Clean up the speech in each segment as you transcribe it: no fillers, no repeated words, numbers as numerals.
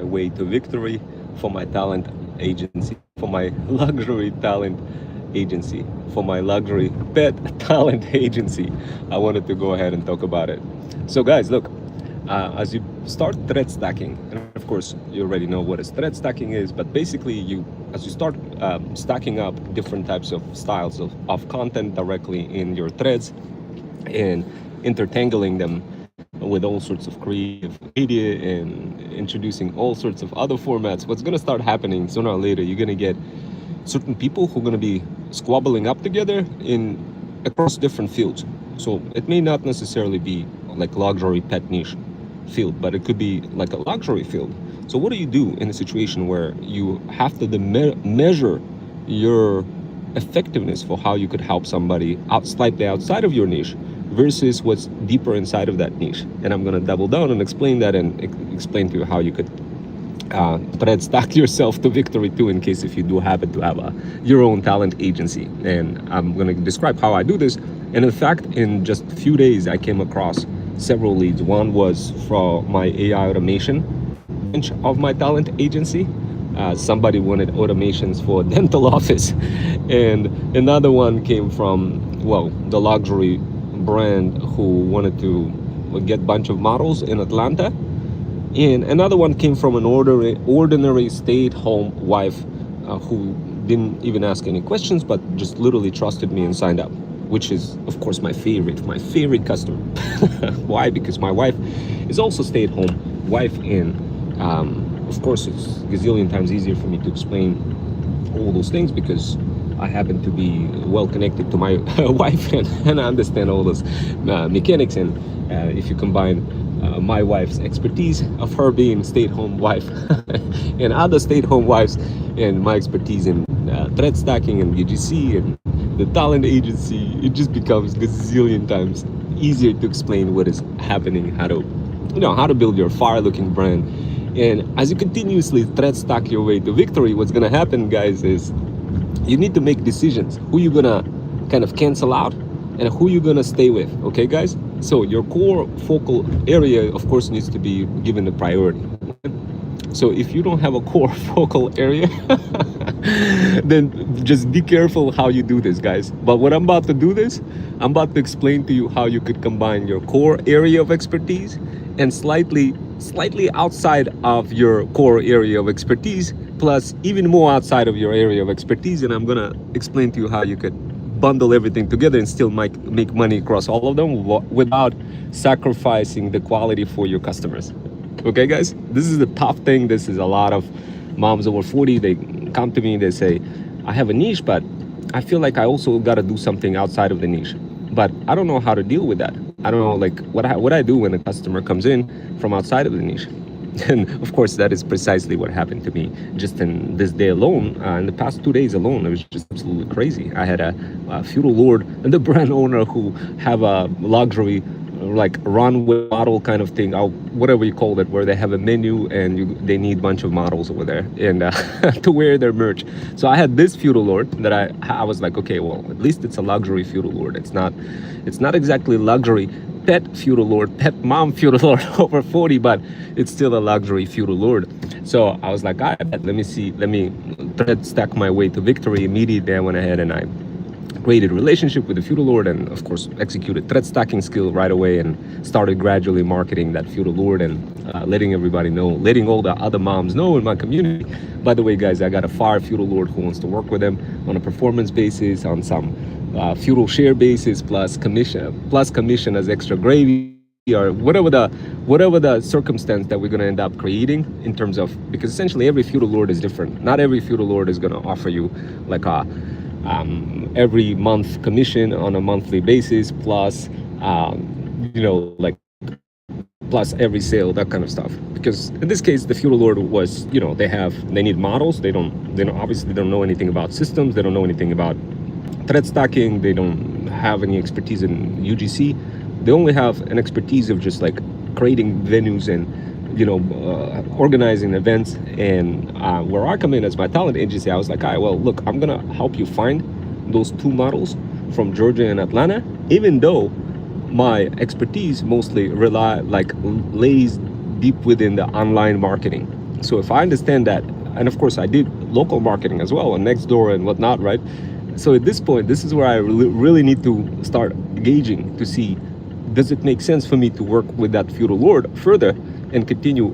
way to victory for my talent agency, for my luxury talent agency, for my luxury pet talent agency. I wanted to go ahead and talk about it. So, guys, look, as you start thread stacking, and of course you already know what a thread stacking is, but basically as you start stacking up different types of styles of content directly in your threads and intertangling them with all sorts of creative media and introducing all sorts of other formats, what's going to start happening sooner or later, you're going to get certain people who are going to be squabbling up together in across different fields. So it may not necessarily be like luxury pet niche field, but it could be like a luxury field. So what do you do in a situation where you have to measure your effectiveness for how you could help somebody slightly outside of your niche versus what's deeper inside of that niche? And I'm going to double down and explain that and explain to you how you could thread stack yourself to victory too, in case if you do happen to have your own talent agency. And I'm going to describe how I do this. And in fact, in just a few days, I came across several leads. One was for my AI automation branch of my talent agency. Somebody wanted automations for a dental office. And another one came from, well, the luxury brand who wanted to get a bunch of models in Atlanta. And another one came from an ordinary stay-at-home wife who didn't even ask any questions, but just literally trusted me and signed up, which is, of course, my favorite customer. Why? Because my wife is also stay-at-home wife, and of course, it's a gazillion times easier for me to explain all those things because I happen to be well connected to my wife and I understand all those mechanics. And if you combine my wife's expertise of her being stay-at-home wife and other stay-at-home wives and my expertise in thread stacking and UGC and the talent agency, it just becomes gazillion times easier to explain what is happening, how to build your fire-looking brand. And as you continuously thread stack your way to victory, what's gonna happen, guys, is you need to make decisions. Who you gonna kind of cancel out and who you gonna stay with, okay, guys? So your core focal area, of course, needs to be given the priority. So if you don't have a core focal area, then just be careful how you do this, guys. But what I'm about to do this, I'm about to explain to you how you could combine your core area of expertise and slightly outside of your core area of expertise, plus even more outside of your area of expertise. And I'm gonna explain to you how you could bundle everything together and still make money across all of them without sacrificing the quality for your customers. Okay, guys, this is the tough thing. This is a lot of moms over 40. They come to me, they say, I have a niche, but I feel like I also got to do something outside of the niche, but I don't know how to deal with that. I don't know like what I do when a customer comes in from outside of the niche. And of course, that is precisely what happened to me just in this day alone. In the past 2 days alone, it was just absolutely crazy. I had a feudal lord and the brand owner who have a luxury like runway model kind of thing, whatever you call it, where they have a menu and they need a bunch of models over there and to wear their merch. So I had this feudal lord that I was like, okay, well, at least it's a luxury feudal lord. It's not exactly luxury pet feudal lord, pet mom feudal lord over 40, but it's still a luxury feudal lord. So I was like, all right, let me thread stack my way to victory. Immediately I went ahead and I created a relationship with the feudal lord and of course executed thread stacking skill right away and started gradually marketing that feudal lord and letting everybody know, letting all the other moms know in my community. By the way, guys, I got a fire feudal lord who wants to work with them on a performance basis, on some feudal share basis plus commission as extra gravy, or whatever the circumstance that we're going to end up creating in terms of, because essentially every feudal lord is different. Not every feudal lord is going to offer you like a every month commission on a monthly basis plus like plus every sale, that kind of stuff. Because in this case, the feudal lord was, they need models. They obviously don't know anything about systems. They don't know anything about thread stacking. They don't have any expertise in UGC. They only have an expertise of just like creating venues and organizing events. And where I come in as my talent agency, I was like, all right, well, look, I'm gonna help you find those two models from Georgia and Atlanta, even though my expertise mostly lays deep within the online marketing. So if I understand that, and of course I did local marketing as well on Nextdoor and whatnot, right? So at this point, this is where I really need to start gauging to see, does it make sense for me to work with that feudal lord further and continue,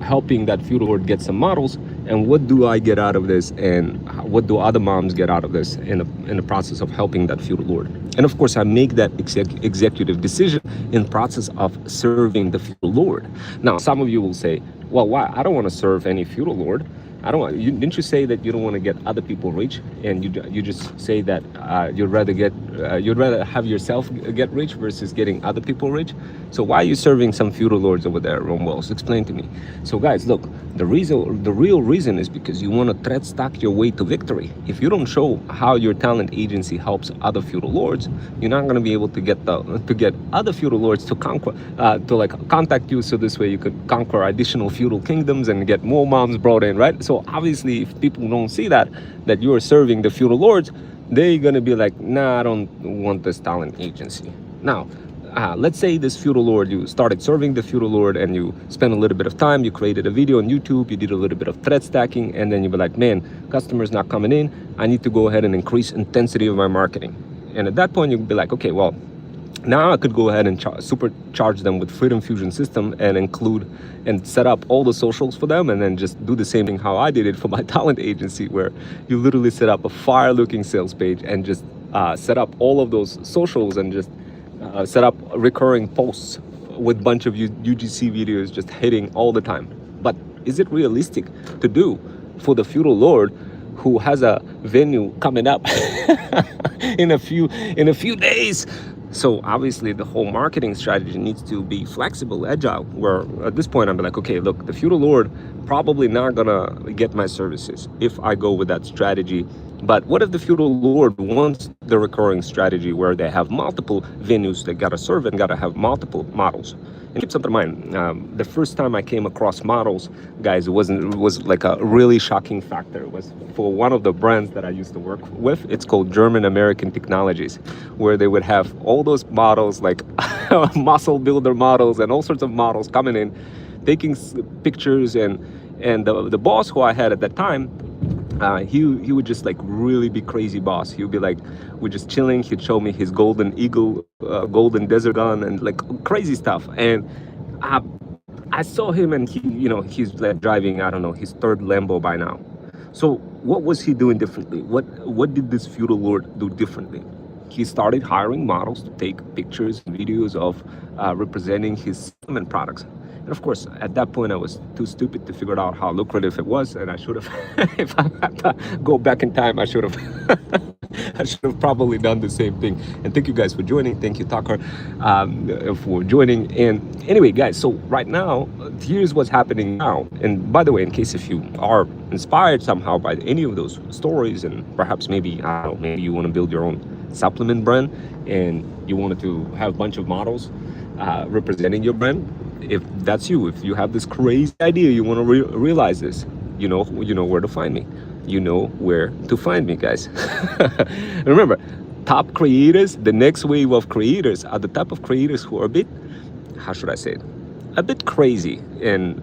helping that feudal lord get some models, and what do I get out of this, and what do other moms get out of this in the process of helping that feudal lord? And of course, I make that executive decision in process of serving the feudal lord. Now, some of you will say, well, why? I don't want to serve any feudal lord. I don't want. Didn't you say that you don't want to get other people rich, and you just say that you'd rather have yourself get rich versus getting other people rich? So why are you serving some feudal lords over there, Rome Wells? Explain to me. So guys, look, the real reason is because you want to thread stack your way to victory. If you don't show how your talent agency helps other feudal lords, you're not going to be able to get other feudal lords to contact you. So this way you could conquer additional feudal kingdoms and get more moms brought in, right? So obviously, if people don't see that you're serving the feudal lords, they're gonna be like, nah, I don't want this talent agency. Now, let's say this feudal lord, you started serving the feudal lord and you spent a little bit of time, you created a video on YouTube, you did a little bit of thread stacking, and then you be like, man, customers not coming in, I need to go ahead and increase intensity of my marketing. And at that point, you'd be like, okay, well, now I could go ahead and supercharge them with Freedom Fusion system and include and set up all the socials for them, and then just do the same thing how I did it for my talent agency, where you literally set up a fire looking sales page and just set up all of those socials and just set up recurring posts with bunch of UGC videos just hitting all the time. But is it realistic to do for the feudal lord who has a venue coming up in a few days? So obviously the whole marketing strategy needs to be flexible, agile, where at this point I'm like, okay, look, the feudal lord probably not gonna get my services if I go with that strategy. But what if the feudal lord wants the recurring strategy where they have multiple venues they gotta serve and gotta have multiple models? And keep something in mind, the first time I came across models, guys, it was like a really shocking factor. It was for one of the brands that I used to work with. It's called German American Technologies, where they would have all those models, like muscle builder models and all sorts of models coming in, taking pictures, and the boss who I had at that time, he would just like really be crazy boss. He would be like, we're just chilling, he'd show me his golden eagle, golden desert gun, and like crazy stuff. And I saw him, and he's like driving, I don't know, his third Lambo by now. So what was he doing differently? What did this feudal lord do differently? He started hiring models to take pictures and videos of representing his supplement products. And of course, at that point, I was too stupid to figure out how lucrative it was, and I should have, if I had to go back in time, I should have probably done the same thing. And thank you guys for joining. Thank you, Tucker, for joining. And anyway, guys, so right now, here's what's happening now. And by the way, in case if you are inspired somehow by any of those stories, and perhaps maybe, I don't know, maybe you want to build your own supplement brand and you wanted to have a bunch of models representing your brand. If that's you, if you have this crazy idea, you want to realize this, you know where to find me. You know where to find me, guys. Remember, top creators, the next wave of creators are the type of creators who are a bit, how should I say it, a bit crazy. And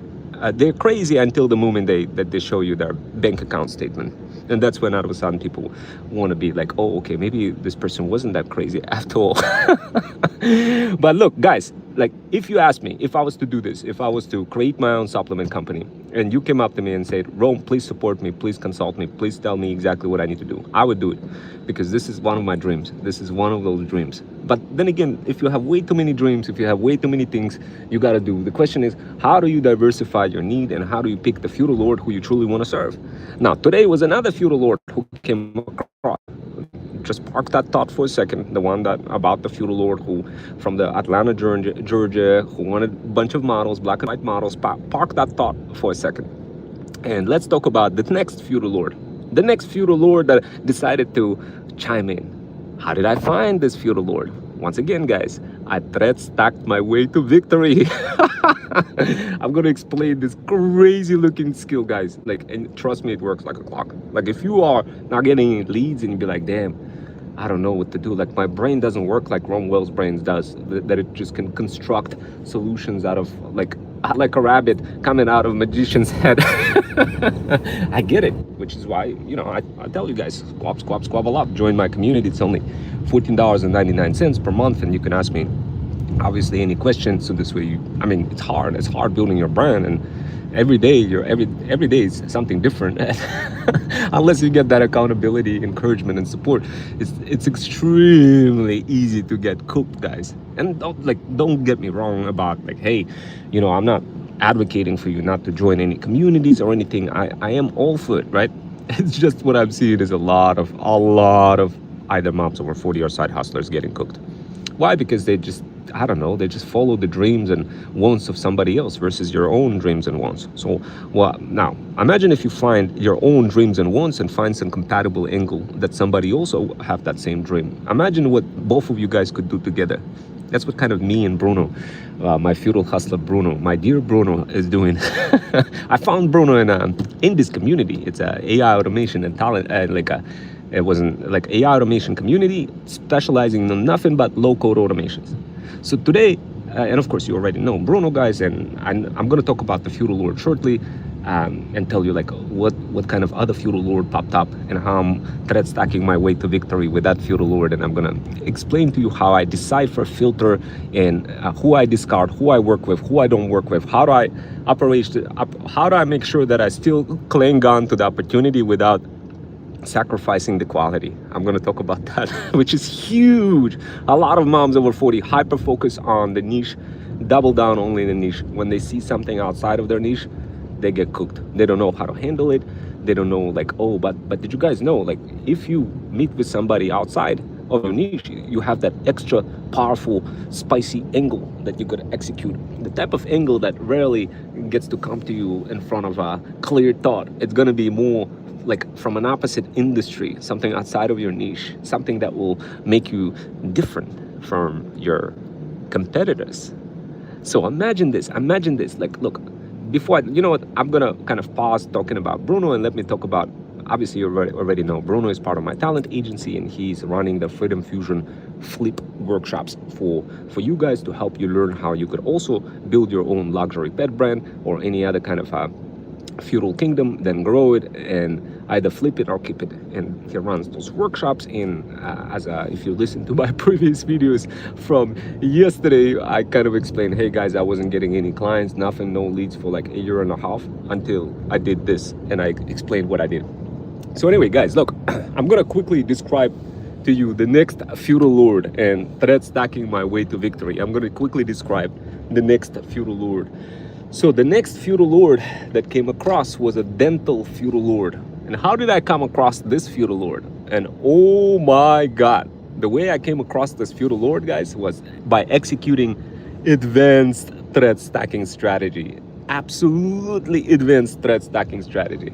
they're crazy until the moment they show you their bank account statement. And that's when all of a sudden people want to be like, oh, okay, maybe this person wasn't that crazy after all. But look, guys, like if you ask me, if I was to do this, if I was to create my own supplement company, and you came up to me and said, Rome, please support me, please consult me, please tell me exactly what I need to do, I would do it, because this is one of my dreams. This is one of those dreams. But then again, if you have way too many dreams, if you have way too many things you got to do, the question is, how do you diversify your need, and how do you pick the feudal lord who you truly want to serve? Now, today was another feudal lord who came across. Just park that thought for a second. The one that about the feudal lord who from the Atlanta, Georgia, who wanted a bunch of models, black and white models. Park that thought for a second. And let's talk about the next feudal lord. The next feudal lord that decided to chime in. How did I find this feudal lord? Once again, guys, I thread stacked my way to victory. I'm gonna explain this crazy looking skill, guys. Like, and trust me, it works like a clock. Like, if you are not getting any leads and you be like, damn, I don't know what to do. Like, my brain doesn't work like Rome Wells' brain does, that it just can construct solutions out of like like a rabbit coming out of magician's head. I get it, which is why, I tell you guys, squabble up, join my community. It's only $14.99 per month, and you can ask me obviously any questions. So this way it's hard building your brand, and every day is something different. Unless you get that accountability, encouragement, and support, it's extremely easy to get cooked, guys. And don't get me wrong about hey, I'm not advocating for you not to join any communities or anything. I am all for it, right? It's just what I'm seeing is a lot of either moms over 40 or side hustlers getting cooked. Why? Because they just follow the dreams and wants of somebody else versus your own dreams and wants. So, now imagine if you find your own dreams and wants and find some compatible angle that somebody also have that same dream. Imagine what both of you guys could do together. That's what kind of me and Bruno, my feudal hustler Bruno, my dear Bruno, is doing. I found Bruno in this community. It's a AI automation and talent, it wasn't like AI automation community specializing in nothing but low-code automations. So today, and of course you already know Bruno, guys, and I'm going to talk about the feudal lord shortly, and tell you what kind of other feudal lord popped up and how I'm thread stacking my way to victory with that feudal lord. And I'm going to explain to you how I decipher, filter, and who I discard, who I work with, who I don't work with, how do I how do I make sure that I still cling on to the opportunity without sacrificing the quality. I'm going to talk about that, which is huge. A lot of moms over 40 hyper focus on the niche, double down only in the niche. When they see something outside of their niche, they get cooked. They don't know how to handle it. They don't know but did you guys know, if you meet with somebody outside of your niche, you have that extra powerful, spicy angle that you could execute. The type of angle that rarely gets to come to you in front of a clear thought. It's going to be more from an opposite industry, something outside of your niche, something that will make you different from your competitors. So imagine this, look, before I'm gonna kind of pause talking about Bruno and let me talk about, obviously you already know, Bruno is part of my talent agency and he's running the Freedom Fusion Flip workshops for you guys to help you learn how you could also build your own luxury pet brand or any other kind of feudal kingdom, then grow it and either flip it or keep it. And he runs those workshops if you listen to my previous videos from yesterday, I kind of explained, hey guys, I wasn't getting any clients, nothing, no leads for a year and a half until I did this, and I explained what I did. So anyway, guys, look, I'm gonna quickly describe to you the next feudal lord and thread stacking my way to victory. I'm gonna quickly describe the next feudal lord. So the next feudal lord that came across was a dental feudal lord. And how did I come across this feudal lord? And oh my God, the way I came across this feudal lord, guys, was by executing advanced thread stacking strategy. Absolutely advanced thread stacking strategy.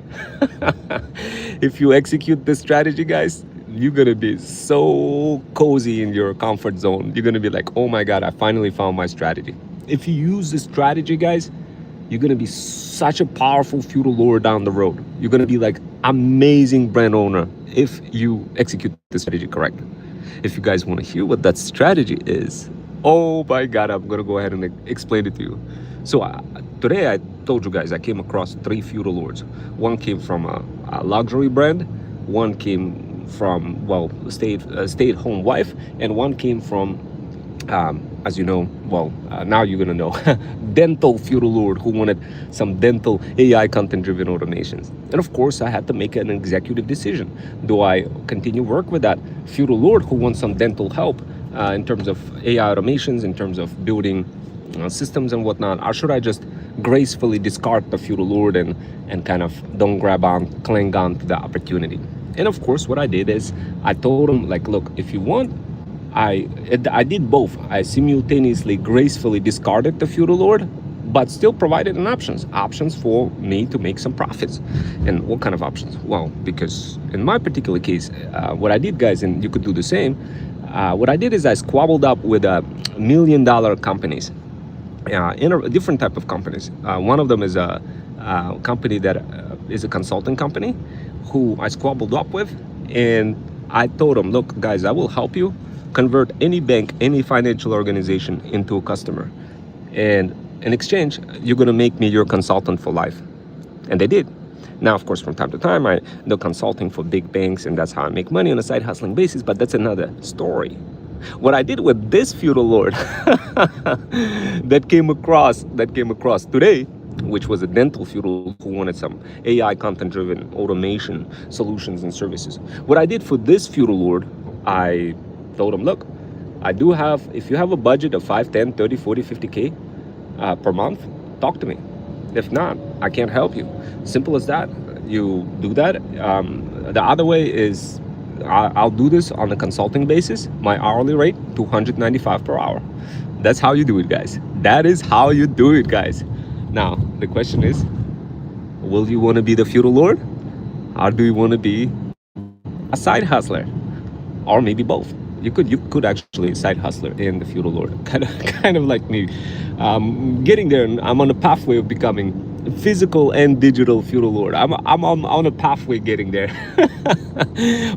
If you execute this strategy, guys, you're gonna be so cozy in your comfort zone. You're gonna be like, oh my God, I finally found my strategy. If you use this strategy, guys, you're gonna be such a powerful feudal lord down the road. You're gonna be amazing brand owner if you execute the strategy correctly. If you guys want to hear what that strategy is, oh my God, I'm gonna go ahead and explain it to you. So today I told you guys I came across 3 feudal lords. One came from a luxury brand, one came from stay-at-home wife, and one came from as you know, now you're gonna know, dental feudal lord who wanted some dental AI content-driven automations. And of course, I had to make an executive decision. Do I continue work with that feudal lord who wants some dental help in terms of AI automations, in terms of building systems and whatnot, or should I just gracefully discard the feudal lord and kind of don't cling on to the opportunity? And of course, what I did is I told him, look, if you want, I did both. I simultaneously gracefully discarded the feudal lord, but still provided an options for me to make some profits. And what kind of options? Well, because in my particular case, what I did, guys, and you could do the same, what I did is I squabbled up with $1 million companies, in a different type of companies. One of them is a company that is a consulting company who I squabbled up with, and I told them, look, guys, I will help you convert any bank, any financial organization into a customer. And in exchange, you're gonna make me your consultant for life. And they did. Now, of course, from time to time, I do consulting for big banks, and that's how I make money on a side hustling basis, but that's another story. What I did with this feudal lord that came across today, which was a dental feudal who wanted some AI content-driven automation solutions and services. What I did for this feudal lord, I told him, look, I do have, if you have a budget of 5, 10, 30, 40, 50K per month, talk to me. If not, I can't help you. Simple as that. You do that. The other way is I'll do this on a consulting basis. My hourly rate, $295 per hour. That's how you do it, guys. That is how you do it, guys. Now, the question is, will you want to be the feudal lord? Or do you want to be a side hustler? Or maybe both. You could actually side hustler and the feudal lord, kind of like me. Getting there, and I'm on a pathway of becoming physical and digital feudal lord. I'm on a pathway getting there.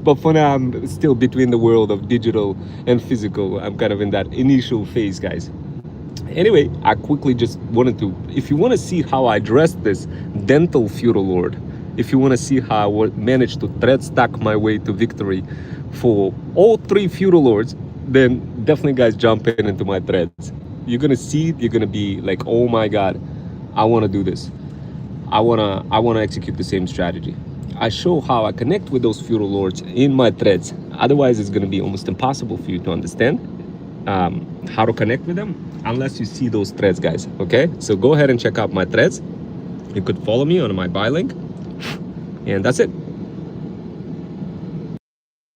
But for now, I'm still between the world of digital and physical. I'm kind of in that initial phase, guys. Anyway, I quickly just wanted to, if you want to see how I addressed this dental feudal lord, if you want to see how I managed to thread stack my way to victory for all 3 feudal lords, then definitely, guys, jump into my threads. You're gonna see it, you're gonna be like, oh my god, I want to do this. I wanna execute the same strategy. I show how I connect with those feudal lords in my threads. Otherwise, it's gonna be almost impossible for you to understand how to connect with them unless you see those threads, guys. Okay, so go ahead and check out my threads. You could follow me on my buy link, and that's it.